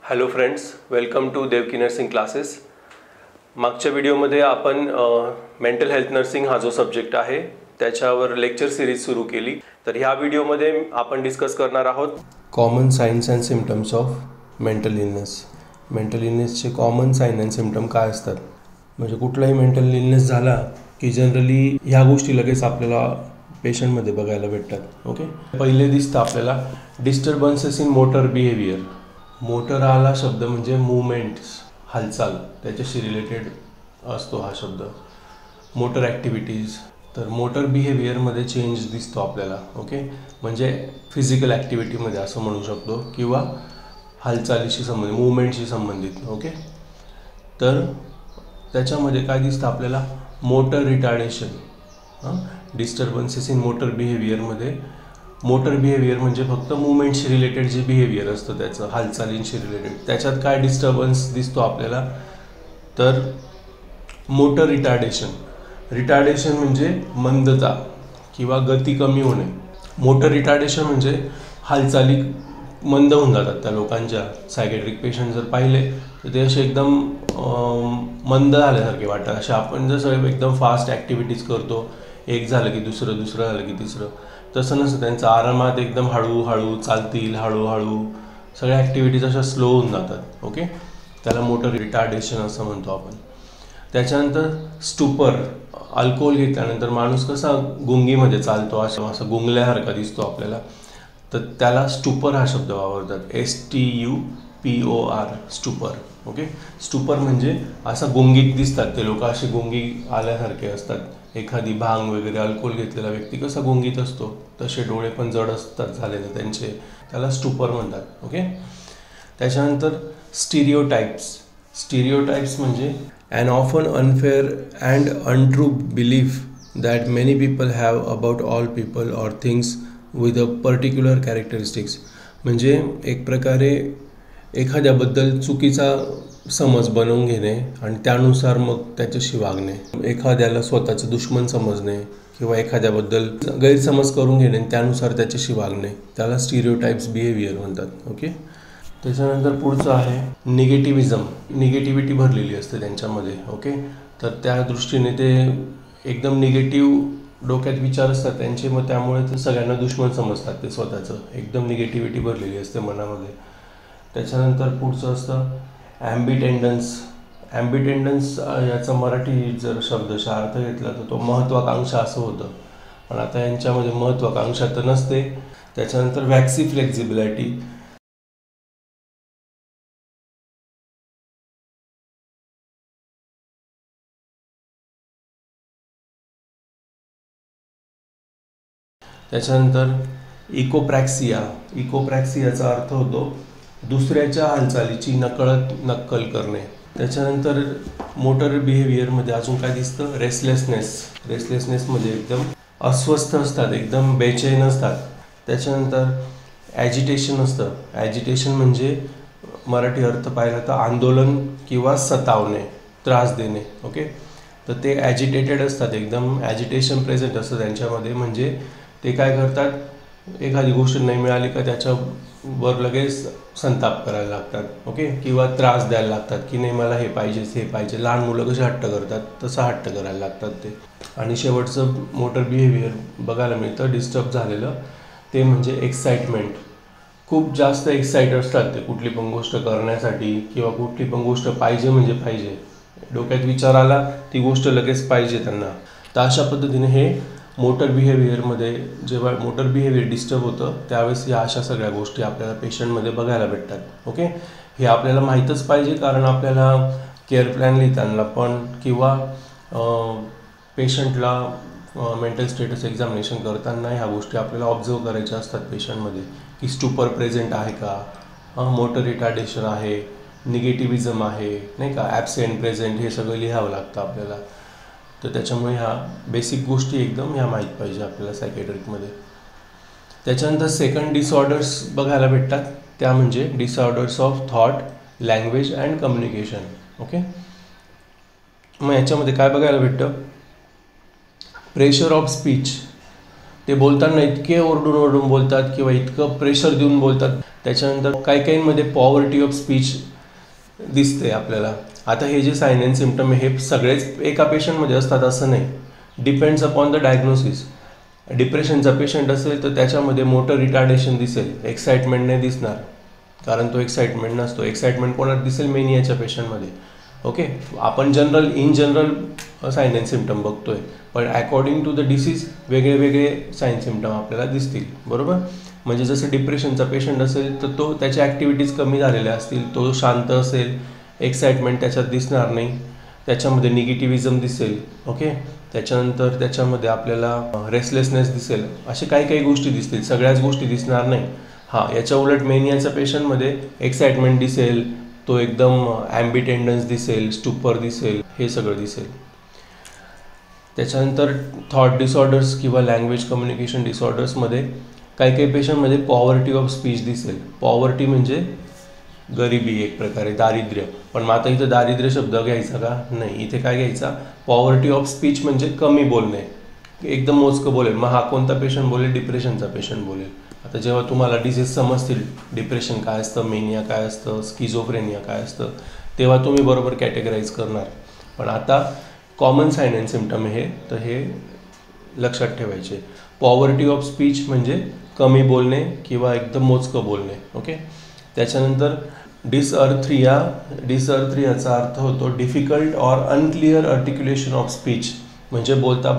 Hello friends, welcome to Devaki nursing classes. मागच्या व्हिडिओमध्ये आपण मेंटल हेल्थ नर्सिंग हा जो सब्जेक्ट आहे त्याच्यावर लेक्चर सिरीज सुरू केली. तर ह्या व्हिडिओमध्ये आपण डिस्कस करणार आहोत common signs and symptoms of mental illness. Mental इलनेसचे कॉमन साइन अँड सिम्पटम काय असतात, म्हणजे कुठलाही मेंटल इलनेस झाला की जनरली ह्या गोष्टी लगेच आपल्याला पेशंटमध्ये बघायला भेटतात. ओके, पहिले दिसतं आपल्याला disturbances in motor behaviour. Motor आला शब्द म्हणजे मूवमेंट्स, हालचाल, त्याच्याशी रिलेटेड असतो हा शब्द. मोटर ॲक्टिव्हिटीज, तर मोटर बिहेवियरमध्ये चेंज दिसतो आपल्याला. ओके, म्हणजे फिजिकल ॲक्टिव्हिटीमध्ये असं म्हणू शकतो किंवा हालचालीशी संबंधित, मूवमेंटशी संबंधित. ओके, तर त्याच्यामध्ये काय दिसतं आपल्याला, motor retardation. Disturbances in motor बिहेवियरमध्ये मोटर बिहेवियर म्हणजे फक्त मूवमेंटशी रिलेटेड जे बिहेवियर असतं त्याचं, हालचालींशी रिलेटेड, त्याच्यात काय डिस्टर्बन्स दिसतो आपल्याला, तर मोटर रिटार्डेशन. रिटार्डेशन म्हणजे मंदता किंवा गती कमी होणे. मोटर रिटार्डेशन म्हणजे हालचाली मंद होऊन जातात त्या लोकांच्या. सायकॅट्रिक पेशंट जर पाहिले तर ते असे एकदम मंद झाल्यासारखे वाटतात. असे आपण जसं एकदम फास्ट ॲक्टिव्हिटीज करतो, एक झालं की दुसरं, दुसरं झालं की तिसरं, तसं नसतं त्यांचं. आरामात एकदम हळूहळू चालतील, हळूहळू सगळ्या ॲक्टिव्हिटीज अशा स्लो होऊन जातात. ओके, त्याला मोटर रिटार्डेशन असं म्हणतो आपण. त्याच्यानंतर स्टुपर, अल्कोहोल घेतल्यानंतर माणूस कसा गुंगीमध्ये चालतो, असं गुंगल्यासारखा दिसतो आपल्याला, तर त्याला स्टुपर हा शब्द वापरतात. STUPOR, स्टुपर. ओके, स्टुपर म्हणजे असा गुंगीत दिसतात ते लोक, असे गुंगी आल्यासारखे असतात. एखादी भांग वगैरे अल्कोहोल घेतलेला व्यक्ती कसा गुंगीत असतो तसे डोळे पण जड असतात झालेले त्यांचे, त्याला स्टुपर म्हणतात. ओके, त्याच्यानंतर स्टिरियोटाइप्स. स्टिरियोटाइप्स म्हणजे an often unfair and untrue belief that many people have about all people or things with a particular characteristics. म्हणजे एक प्रकारे एखाद्याबद्दल चुकीचा समज बनवून घेणे आणि त्यानुसार मग त्याच्याशी वागणे. एखाद्याला स्वतःचं दुश्मन समजणे किंवा एखाद्याबद्दल गैरसमज करून घेणे आणि त्यानुसार त्याच्याशी वागणे, त्याला स्टिरियोटाइप्स बिहेवियर म्हणतात. ओके, त्याच्यानंतर पुढचं आहे निगेटिव्हिजम. निगेटिव्हिटी भरलेली असते त्यांच्यामध्ये. ओके, तर त्या दृष्टीने ते एकदम निगेटिव्ह डोक्यात विचार असतात त्यांचे, मग त्यामुळे ते सगळ्यांना दुश्मन समजतात ते स्वतःचं. एकदम निगेटिव्हिटी भरलेली असते मनामध्ये. त्याच्यानंतर पुढचं असतं ॲम्बिटेंडन्स. ॲम्बिटेंडन्स याचा मराठी जर शब्दशः अर्थ घेतला तर तो महत्त्वाकांक्षा असं होतं, पण आता यांच्यामध्ये महत्त्वाकांक्षा तर नसते. त्याच्यानंतर वॅक्सी फ्लेक्झिबिलिटी. त्याच्यानंतर इकोप्रॅक्सिया. इकोप्रॅक्सियाचा अर्थ होतो दुसऱ्याच्या हालचालीची नक्कल करणे. त्याच्यानंतर मोटर बिहेवियरमध्ये अजून काय दिसतं, रेसलेसनेस. रेसलेसनेसमध्ये एकदम अस्वस्थ असतात, एकदम बेचैन असतात. त्याच्यानंतर ॲजिटेशन असतं. ॲजिटेशन म्हणजे मराठी अर्थ पाहिला तर आंदोलन किंवा सतावणे, त्रास देणे. ओके, तर ते ॲजिटेटेड असतात, एकदम ॲजिटेशन प्रेझेंट असतं त्यांच्यामध्ये. म्हणजे ते काय करतात, एखादी गोष्ट नाही मिळाली का त्याच्यावर लगेच संताप करायला लागतात. ओके, किंवा त्रास द्यायला लागतात की नाही मला हे पाहिजेच, हे पाहिजे. लहान मुलं कसे हट्ट करतात तसं हट्ट करायला लागतात ते. आणि शेवटचं मोटर बिहेवियर बघायला मिळतं डिस्टर्ब झालेलं, ते म्हणजे एक्साइटमेंट. खूप जास्त एक्साइट असतात ते कुठली पण गोष्ट करण्यासाठी, किंवा कुठली पण गोष्ट पाहिजे म्हणजे पाहिजे. डोक्यात विचार आला ती गोष्ट लगेच पाहिजे त्यांना. तर अशा पद्धतीने हे मोटर बिहेवियरमध्ये, जेव्हा मोटर बिहेवियर डिस्टर्ब होतं त्यावेळेस या अशा सगळ्या गोष्टी आपल्याला पेशंटमध्ये बघायला भेटतात. ओके, हे आपल्याला माहीतच पाहिजे, कारण आपल्याला केअर प्लॅन लिहिताना पण किंवा पेशंटला मेंटल स्टेटस एक्झामिनेशन करताना ह्या गोष्टी आपल्याला ऑब्झर्व करायच्या असतात पेशंटमध्ये, की स्टुपर प्रेझेंट आहे का, मोटर रिटार्डेशन आहे, निगेटिव्हिजम आहे, नाही का, ॲबसेंट प्रेझेंट, हे सगळं लिहावं लागतं आपल्याला. तर त्याच्यामुळे ह्या बेसिक गोष्टी एकदम ह्या माहीत पाहिजे आपल्याला सायकॅट्रिकमध्ये. त्याच्यानंतर सेकंड डिसऑर्डर्स बघायला भेटतात, त्या म्हणजे disorders of thought, language and communication. Okay, मग याच्यामध्ये काय बघायला भेटतं, प्रेशर ऑफ स्पीच. ते बोलताना इतके ओरडून बोलतात किंवा इतकं प्रेशर देऊन बोलतात. त्याच्यानंतर काहींमध्ये पॉवर्टी ऑफ स्पीच दिसते आपल्याला. आता हे जे साइन अँड सिम्पटम आहे हे सगळेच एका पेशंटमध्ये असतात असं नाही, डिपेंड्स अपॉन द डायग्नोसिस. डिप्रेशनचा पेशंट असेल तर त्याच्यामध्ये मोटर रिटार्डेशन दिसेल, एक्साइटमेंट नाही दिसणार, कारण तो एक्साइटमेंट नसतो. एक्साइटमेंट कोणात दिसेल? मेनियाच्या पेशंटमध्ये. ओके, आपण in general sign and symptom बघतोय, पण अकॉर्डिंग टू द डिसीज वेगळे साइन सिम्पटम आपल्याला दिसतील. बरोबर, म्हणजे जसं डिप्रेशनचा पेशंट असेल तर तो त्याच्या ॲक्टिव्हिटीज कमी झालेल्या असतील, तो शांत असेल, एक्साइटमेंट त्याच्यात दिसणार नाही, त्याच्यामध्ये निगेटिव्हिझम दिसेल. ओके, त्याच्यानंतर त्याच्यामध्ये आपल्याला रेस्टलेसनेस दिसेल, असे काही गोष्टी दिसतील, सगळ्याच गोष्टी दिसणार नाही. याच्या उलट मेनियाच्या पेशंटमध्ये एक्साइटमेंट दिसेल, तो एकदम ॲम्बिटेंडन्स दिसेल, स्टुपर दिसेल, हे सगळं दिसेल. त्याच्यानंतर थॉट डिसऑर्डर्स किंवा लँग्वेज कम्युनिकेशन डिसऑर्डर्समध्ये काही पेशंटमध्ये पॉवर्टी ऑफ स्पीच दिसेल. पॉवर्टी म्हणजे गरिबी, एक प्रकारे दारिद्र्य. पण आता इथं दारिद्र्य शब्द घ्यायचा का? नाही, इथे काय घ्यायचा? पॉवर्टी ऑफ स्पीच म्हणजे कमी बोलणे, एकदम मोजकं बोलेल. मग हा कोणता पेशंट बोलेल? डिप्रेशनचा पेशंट बोलेल. आता जेव्हा तुम्हाला डिसीज समजतील, डिप्रेशन काय असतं, मेनिया काय असतं, स्किझोफ्रेनिया काय असतं, तेव्हा तुम्ही बरोबर कॅटेगराईज करणार. पण आता कॉमन साइन अँड सिम्पटम हे तर हे लक्षात ठेवायचे. पॉवर्टी ऑफ स्पीच म्हणजे कमी बोलणे किंवा एकदम मोजकं बोलणे. ओके, त्याच्यानंतर डिसअर्थ्रियाचा अर्थ होतो difficult or unclear articulation of speech, म्हणजे बोलता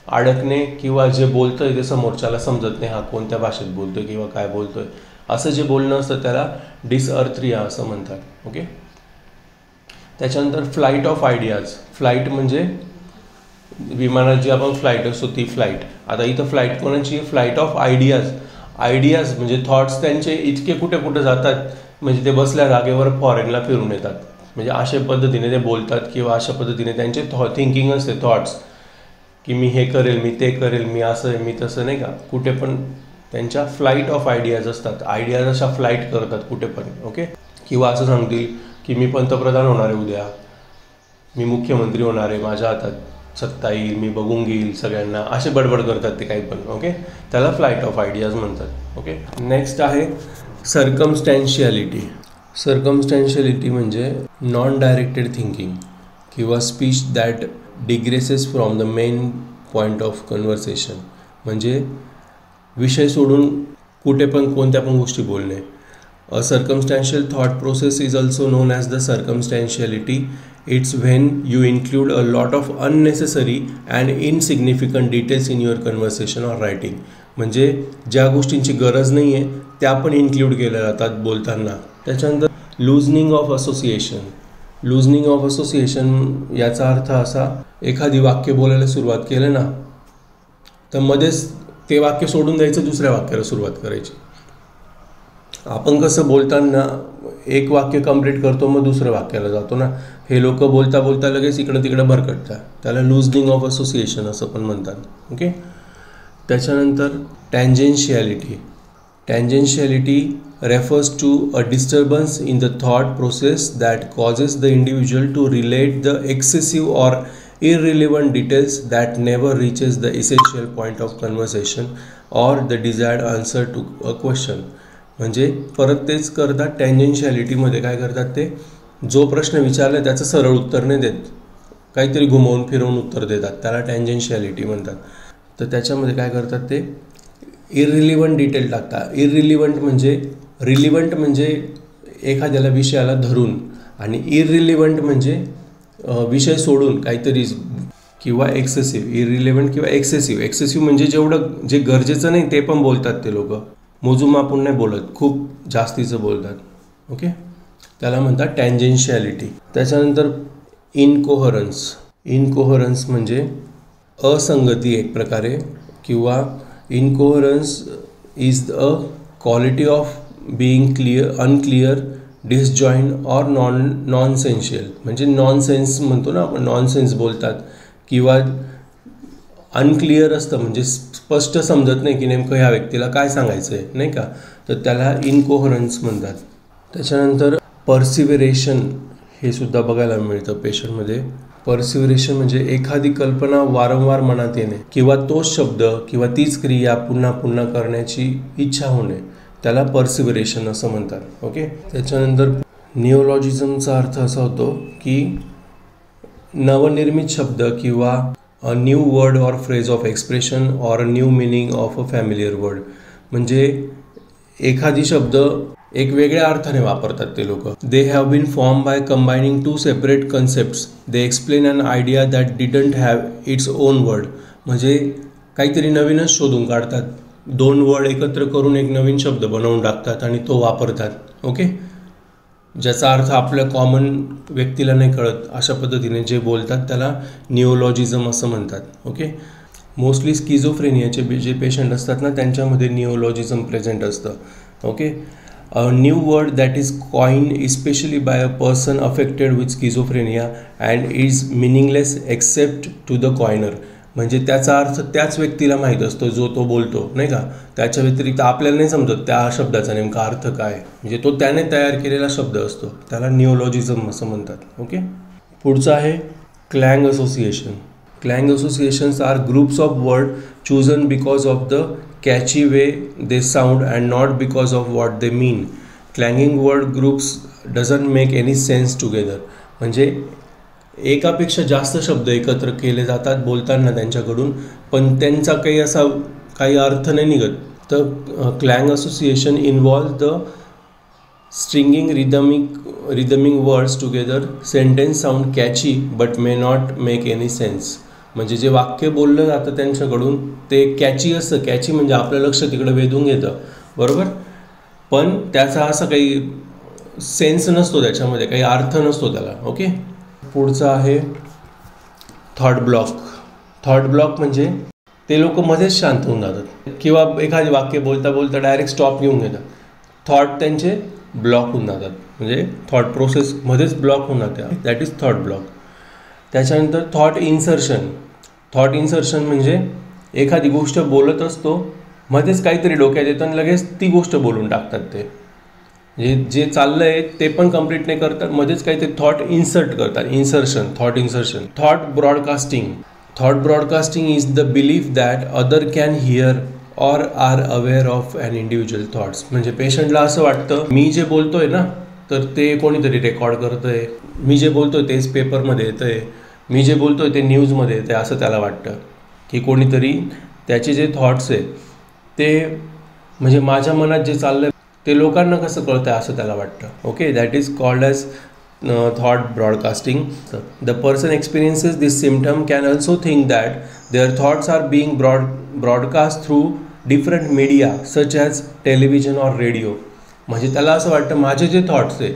अडकणे किंवा जे बोलतोय ते समोरच्याला समजत नाही, हा कोणत्या भाषेत बोलतोय किंवा काय बोलतोय, असं जे बोलणं असतं त्याला डिसअर्थ्रिया असं म्हणतात. ओके, त्याच्यानंतर फ्लाईट ऑफ आयडियाज. फ्लाईट म्हणजे विमानात जी आपण फ्लाईट असतो ती फ्लाईट. आता इथं फ्लाईट कोणाची? Flight of ideas. आयडियाज म्हणजे थॉट्स त्यांचे इतके कुठे जातात, म्हणजे ते बसल्या जागेवर फॉरेनला फिरून येतात, म्हणजे अशा पद्धतीने ते बोलतात किंवा अशा पद्धतीने त्यांचे थिंकिंग असते, थॉट्स, की मी हे करेल, मी ते करेल, मी असं आहे, मी तसं, नाही का. कुठे पण त्यांच्या फ्लाईट ऑफ आयडियाज असतात. आयडियाज अशा फ्लाईट करतात कुठे पण. ओके, किंवा असं सांगतील की मी पंतप्रधान होणार आहे उद्या, मी मुख्यमंत्री होणार आहे, माझ्या हातात सत्ता येईल, मी बघून घेईल सगळ्यांना, असे बडबड करतात ते काही पण. ओके, त्याला फ्लाईट ऑफ आयडियाज म्हणतात. ओके, नेक्स्ट आहे सर्कमस्टॅन्शियलिटी. सर्कमस्टॅन्शियलिटी म्हणजे नॉन डायरेक्टेड थिंकिंग किंवा speech that digresses from the main point of conversation, म्हणजे विषय सोडून कुठे पण कोणत्या पण गोष्टी बोलणे. A circumstantial thought process is also known as the circumstantiality. It's when you include a lot of unnecessary and insignificant details in your conversation or writing, म्हणजे ज्या गोष्टींची गरज नाही आहे त्या पण इन्क्लूड केल्या जातात बोलताना. त्याच्यानंतर loosening of association. Loosening of association याचा अर्थ असा, एखादी वाक्य बोलायला सुरुवात केलं ना तर मध्येच ते वाक्य सोडून द्यायचं, दुसऱ्या वाक्याला सुरुवात करायची. आपण कसं बोलताना एक वाक्य कंप्लीट करतो मग दुसऱ्या वाक्याला जातो ना, हे लोक बोलता लगेच इकडं तिकडं भरकटतात, त्याला लुजनिंग ऑफ असोसिएशन असं पण म्हणतात. ओके, त्याच्यानंतर टँजेन्शियलिटी. टँजेन्शियलिटी refers to a disturbance in the thought process that causes the individual to relate the excessive or irrelevant details that never reaches the essential point of conversation or the desired answer to a question. म्हणजे परत तेच करतात. टँजेन्शियलिटीमध्ये काय करतात, ते जो प्रश्न विचारला त्याचं सरळ उत्तर नाही देत, काहीतरी घुमवून फिरवून उत्तर देतात, त्याला टँजेन्शियलिटी म्हणतात. तर त्याच्यामध्ये काय करतात, ते इररिलिव्हंट डिटेल टाकतात. इररिलिव्हंट म्हणजे, रिलिव्हंट म्हणजे एखाद्याला विषयाला धरून, आणि इररिलिव्हंट म्हणजे विषय सोडून काहीतरी, किंवा एक्सेसिव्ह. इररिलिव्हंट किंवा एक्सेसिव्ह. एक्सेसिव्ह म्हणजे जेवढं जे गरजेचं नाही ते पण बोलतात ते लोक, मोजून मापून नाही बोलत, खूप जास्तीचं बोलतात. ओके, त्याला म्हणतात टँजेन्शियलिटी. त्याच्यानंतर इनकोहरन्स. इनकोहरन्स म्हणजे असंगती एक प्रकारे, किंवा incoherence is a quality of being unclear, disjoint or nonsensical. म्हणजे नॉनसेन्स म्हणतो ना आपण, नॉनसेन्स बोलतात, किंवा अनक्लिअर असतं म्हणजे स्पष्ट समजत नाही की नेमकं ह्या व्यक्तीला काय सांगायचं आहे, नाही का, तर त्याला इनकोहरन्स म्हणतात. त्याच्यानंतर पर्सिव्हरेशन हे सुद्धा बघायला मिळतं पेशंटमध्ये. पर्सिव्हरेशन म्हणजे एखादी कल्पना वारंवार मनात येणे किंवा तोच शब्द किंवा तीच क्रिया पुन्हा पुन्हा करण्याची इच्छा होणे, त्याला पर्सिव्हरेशन असं म्हणतात. ओके. त्याच्यानंतर निओलॉजिझमचा अर्थ असा होतो की नवनिर्मित शब्द किंवा a new word or phrase of expression or a new meaning of a familiar word. म्हणजे एखादी शब्द एक वेगळ्या अर्थाने वापरतात ते लोक. They have been form by combining two separate concepts. They explain an idea that didn't have its own word. म्हणजे काहीतरी नवीनच शोधून काढतात, दोन वर्ड एकत्र करून एक नवीन शब्द बनवून टाकतात आणि तो वापरतात. ओके. ज्याचा अर्थ आपल्या कॉमन व्यक्तीला नाही कळत अशा पद्धतीने जे बोलतात त्याला निओलॉजिझम असं म्हणतात. ओके. मोस्टली स्किझोफ्रेनियाचे जे पेशंट असतात ना त्यांच्यामध्ये निओलॉजिझम प्रेझेंट असतं. Okay. A new word that is coin especially by a person affected with schizophrenia and is meaningless except to the coiner. म्हणजे त्याचा अर्थ त्याच व्यक्तीला माहीत असतो जो तो बोलतो, नाही का. त्याच्या व्यतिरिक्त आपल्याला नाही समजत त्या शब्दाचा नेमका अर्थ काय. म्हणजे तो त्याने तयार केलेला शब्द असतो, त्याला निओलॉजिझम असं म्हणतात. ओके. पुढचं आहे clang association. Clang associations are groups of word chosen because of the catchy way they sound and not because of what they mean. Clanging word groups doesn't make any sense together. म्हणजे एकापेक्षा जास्त शब्द एकत्र केले जातात बोलताना त्यांच्याकडून, पण त्यांचा काही अर्थ नाही निघत. तर clang association involve the stringing rhyming words together. Sentence sound catchy but may not make any sense. म्हणजे जे वाक्य बोललं जातं त्यांच्याकडून ते कॅची असतं. कॅची म्हणजे आपलं लक्ष तिकडं वेधून घेतं, बरोबर, पण त्याचा असा काही सेन्स नसतो, त्याच्यामध्ये काही अर्थ नसतो त्याला. ओके. पुढचं आहे थॉट ब्लॉक. थॉट ब्लॉक म्हणजे ते लोक मध्येच शांत होऊन जातात किंवा एखादी वाक्य बोलता बोलता डायरेक्ट स्टॉप घेऊन घेतात. थॉट त्यांचे ब्लॉक होऊन जातात, म्हणजे थॉट प्रोसेस मध्येच ब्लॉक होऊन जाते. That is thought block. त्याच्यानंतर थॉट इन्सर्शन. थॉट इन्सर्शन म्हणजे एखादी गोष्ट बोलत असतो, मध्येच काहीतरी डोक्यात येतं आणि लगेच ती गोष्ट बोलून टाकतात. ते जे चाललं आहे ते पण कंप्लीट नाही करतात, मध्येच काहीतरी थॉट इन्सर्ट करतात. Insertion, thought insertion. Thought broadcasting. Thought broadcasting is the belief that other can hear or are aware of an individual thoughts. म्हणजे पेशंटला असं वाटतं मी जे बोलतोय ना तर ते कोणीतरी रेकॉर्ड करतंय, मी जे बोलतोय तेच पेपरमध्ये येतंय, मी जे बोलतोय ते न्यूजमध्ये येतंय, असं त्याला वाटतं की कोणीतरी त्याचे जे थॉट्स आहे ते म्हणजे माझ्या मनात जे चाललं आहे ते लोकांना कसं कळतं असं त्याला वाटतं. Okay. That is called as thought broadcasting. The person experiences this symptom can also think that their thoughts are being broadcast through different media such as television or radio. म्हणजे त्याला असं वाटतं माझे जे थॉट्स आहे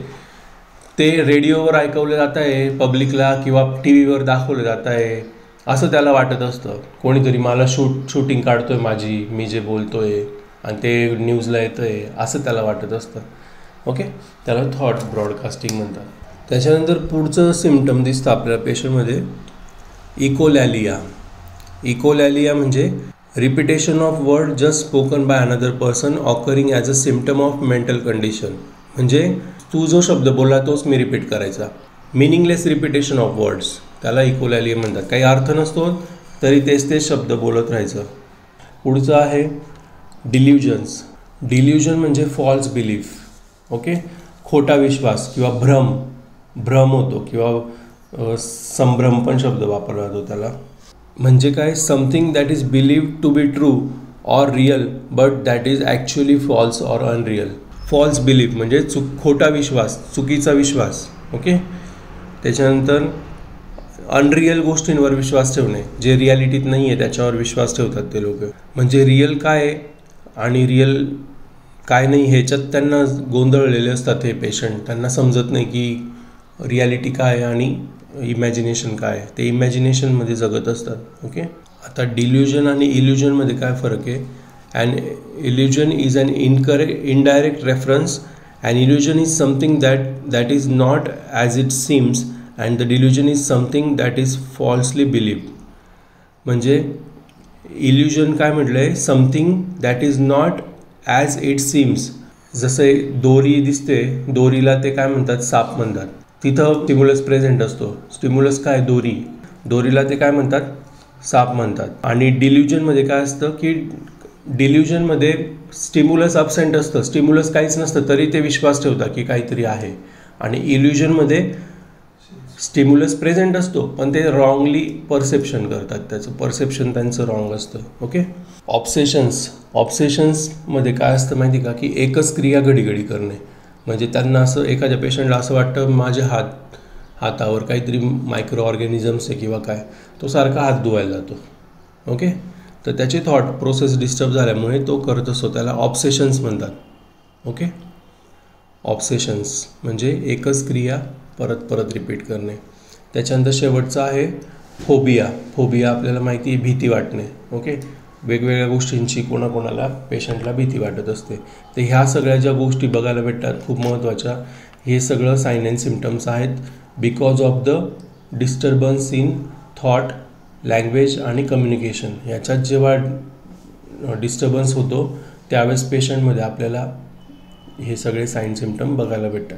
ते रेडिओवर ऐकवले जात आहे पब्लिकला किंवा टी व्हीवर दाखवले जात आहे असं त्याला वाटत असतं. कोणीतरी मला शूटिंग काढतोय माझी, मी जे बोलतोय आणि ते न्यूजला येतं आहे असं त्याला वाटत असतं. ओके. त्याला थॉट ब्रॉडकास्टिंग म्हणतात. त्याच्यानंतर पुढचं सिम्पटम दिसतं आपल्या पेशंटमध्ये इकोलॅलिया. इकोलॅलिया म्हणजे repetition of word just spoken by another person occurring as a symptom of mental condition. म्हणजे तू जो शब्द बोलला तोच मी रिपीट करायचा. मिनिंगलेस रिपिटेशन ऑफ वर्ड्स, त्याला इकोलॅलिया म्हणतात. काही अर्थ नसतो तरी तेच शब्द बोलत राहायचं. पुढचं आहे डिल्युजन्स. डिल्युजन म्हणजे फॉल्स बिलीफ. ओके. खोटा विश्वास किंवा भ्रम होतो किंवा संभ्रम पण शब्द वापरला जातो त्याला. म्हणजे काय, something that is believed to be true or real but that is actually false or unreal. False belief म्हणजे खोटा विश्वास, चुकीचा विश्वास. ओके. त्याच्यानंतर अनरिअल गोष्टींवर विश्वास ठेवणे, जे रियालिटीत नाही आहे त्याच्यावर विश्वास ठेवतात ते लोक. म्हणजे रिअल काय आहे आणि रिअल काय नाही ह्याच्यात त्यांना गोंधळलेले असतात हे पेशंट. त्यांना समजत नाही की रियालिटी काय आणि इमॅजिनेशन काय आहे, ते इमॅजिनेशनमध्ये जगत असतात. ओके. आता डिल्युजन आणि इल्युजनमध्ये काय फरक आहे. An illusion is an indirect reference. An illusion is something that is not as it seems, and the delusion is something that is falsely believed. म्हणजे इल्युजन काय म्हटलंय, something that is not as it seems. जसं दोरी दिसते, दोरीला ते काय म्हणतात, साप म्हणतात. तिथं स्टिम्युलस प्रेझेंट असतो. स्टिम्युलस काय, दोरीला ते काय म्हणतात, साप म्हणतात. आणि डिल्युजनमध्ये काय असतं की डिल्युजनमध्ये स्टिम्युलस अब्सेंट असतं, स्टिम्युलस काहीच नसतं तरी ते विश्वास ठेवतात की काहीतरी आहे. आणि इल्युजनमध्ये स्टिम्युलस प्रेझेंट असतो पण ते रॉंगली परसेप्शन करतात, त्याचं परसेप्शन त्यांचं रॉंग असतं. ओके. ऑब्सेशन्समध्ये काय असतं माहिती का, की एकच क्रिया घडी घडी करणे. म्हणजे त्यांना असं, एखाद्या पेशंटला असं वाटतं माझ्या हातावर काहीतरी मायक्रो ऑर्गॅनिझम्स आहे किंवा काय, तो सारखा हात धुवायला जातो. ओके. तर त्याची थॉट प्रोसेस डिस्टर्ब झाल्यामुळे तो करत असतो, त्याला ऑब्सेशन्स म्हणतात. ओके. ऑब्सेशन्स म्हणजे एकच क्रिया परत परत रिपीट करणे. त्याच्यानंतर शेवटचं आहे फोबिया आपल्याला माहिती आहे, भीती वाटणे. ओके. वेगवेगळ्या गोष्टींची कोणाकोणाला पेशंटला भीती वाटत असते. तर ह्या सगळ्या ज्या गोष्टी बघायला भेटतात खूप महत्त्वाच्या, हे सगळं साइन अँड सिम्पटम्स आहेत because of the disturbance in thought, language आणि कम्युनिकेशन. ह्याच्यात जेव्हा डिस्टर्बन्स होतो त्यावेळेस पेशंटमध्ये आपल्याला हे सगळे साइन सिम्पटम बघायला भेटतात.